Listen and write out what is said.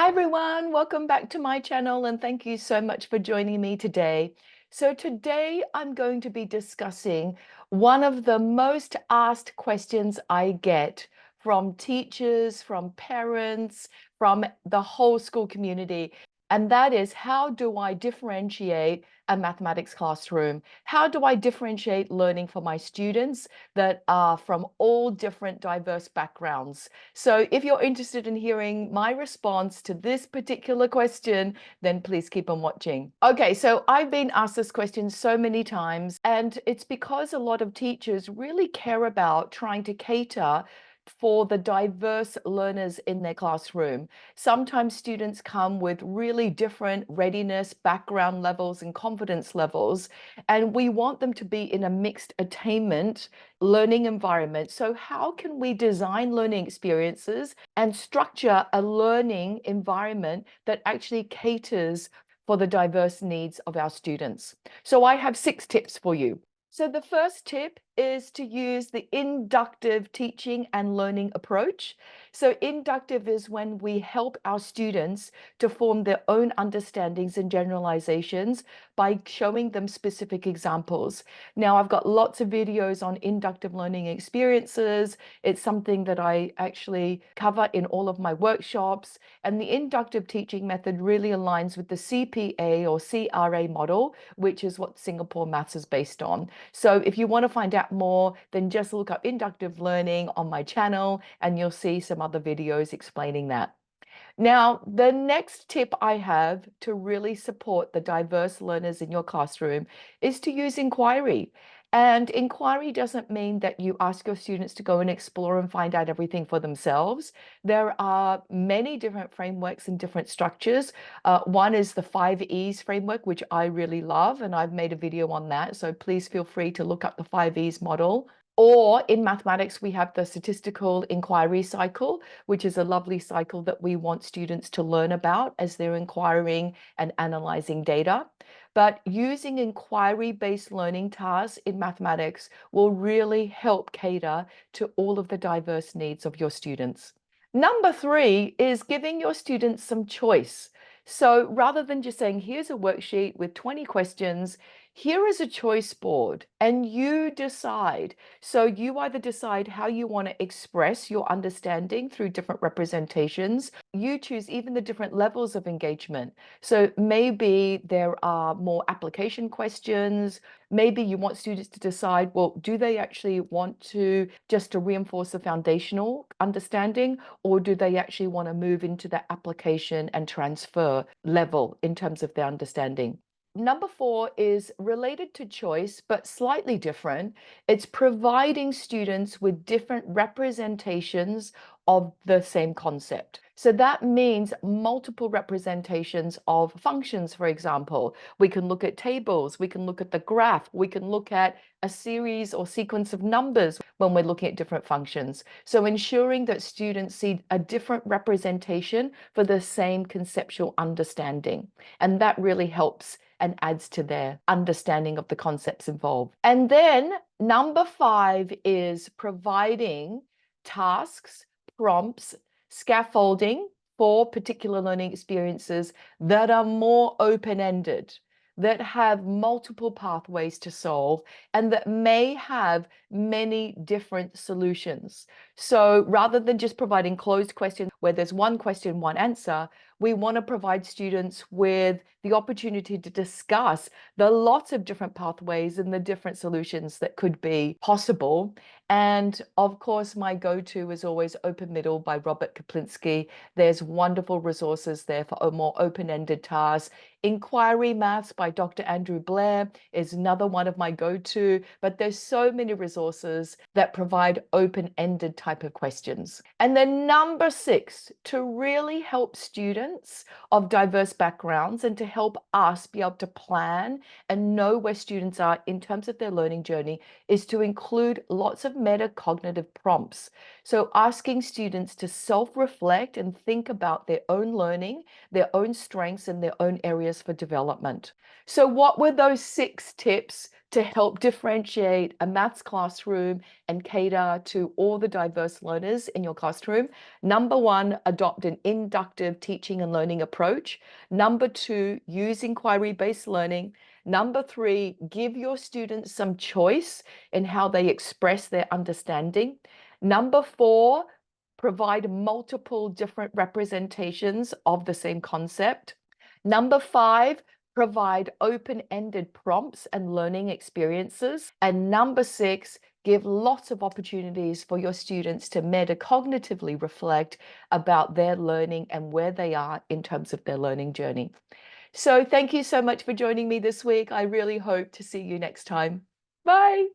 Hi everyone, welcome back to my channel and thank you so much for joining me today. So today I'm going to be discussing one of the most asked questions I get from teachers, from parents, from the whole school community. And that is, how do I differentiate a mathematics classroom? How do I differentiate learning for my students that are from all different diverse backgrounds? So if you're interested in hearing my response to this particular question, then please keep on watching. Okay, so I've been asked this question so many times, and it's because a lot of teachers really care about trying to cater for the diverse learners in their classroom. Sometimes students come with really different readiness, background levels, and confidence levels, and we want them to be in a mixed attainment learning environment. So how can we design learning experiences and structure a learning environment that actually caters for the diverse needs of our students? So I have 6 tips for you. So the first tip is to use the inductive teaching and learning approach. So inductive is when we help our students to form their own understandings and generalizations by showing them specific examples. Now, I've got lots of videos on inductive learning experiences. It's something that I actually cover in all of my workshops. And the inductive teaching method really aligns with the CPA or CRA model, which is what Singapore Maths is based on. So if you want to find out more, then just look up inductive learning on my channel and you'll see some other videos explaining that. Now, the next tip I have to really support the diverse learners in your classroom is to use inquiry. And inquiry doesn't mean that you ask your students to go and explore and find out everything for themselves. There are many different frameworks and different structures. One is the 5 E's framework, which I really love, and I've made a video on that. So please feel free to look up the 5 E's model. Or in mathematics, we have the statistical inquiry cycle, which is a lovely cycle that we want students to learn about as they're inquiring and analyzing data. But using inquiry-based learning tasks in mathematics will really help cater to all of the diverse needs of your students. Number 3 is giving your students some choice. So rather than just saying, here's a worksheet with 20 questions, here is a choice board and you decide. So you either decide how you want to express your understanding through different representations. You choose even the different levels of engagement. So maybe there are more application questions. Maybe you want students to decide, well, do they actually want to just to reinforce the foundational understanding, or do they actually want to move into the application and transfer level in terms of their understanding? Number 4 is related to choice, but slightly different. It's providing students with different representations of the same concept. So that means multiple representations of functions, for example. We can look at tables, we can look at the graph, we can look at a series or sequence of numbers when we're looking at different functions. So ensuring that students see a different representation for the same conceptual understanding. And that really helps and adds to their understanding of the concepts involved. And then number 5 is providing tasks, prompts, scaffolding for particular learning experiences that are more open-ended, that have multiple pathways to solve, and that may have many different solutions. So rather than just providing closed questions where there's one question, one answer, we want to provide students with the opportunity to discuss the lots of different pathways and the different solutions that could be possible. And of course, my go-to is always Open Middle by Robert Kaplinski. There's wonderful resources there for a more open-ended tasks. Inquiry Maths by Dr. Andrew Blair is another one of my go-to, but there's so many resources that provide open-ended type of questions. And then number 6, to really help students of diverse backgrounds and to help us be able to plan and know where students are in terms of their learning journey, is to include lots of metacognitive prompts. So asking students to self-reflect and think about their own learning, their own strengths, and their own areas for development. So what were those 6 tips to help differentiate a maths classroom and cater to all the diverse learners in your classroom? Number 1, adopt an inductive teaching and learning approach. Number 2, use inquiry-based learning. Number 3, give your students some choice in how they express their understanding. Number 4, provide multiple different representations of the same concept. Number 5, provide open-ended prompts and learning experiences. And number 6, give lots of opportunities for your students to metacognitively reflect about their learning and where they are in terms of their learning journey. So thank you so much for joining me this week. I really hope to see you next time. Bye.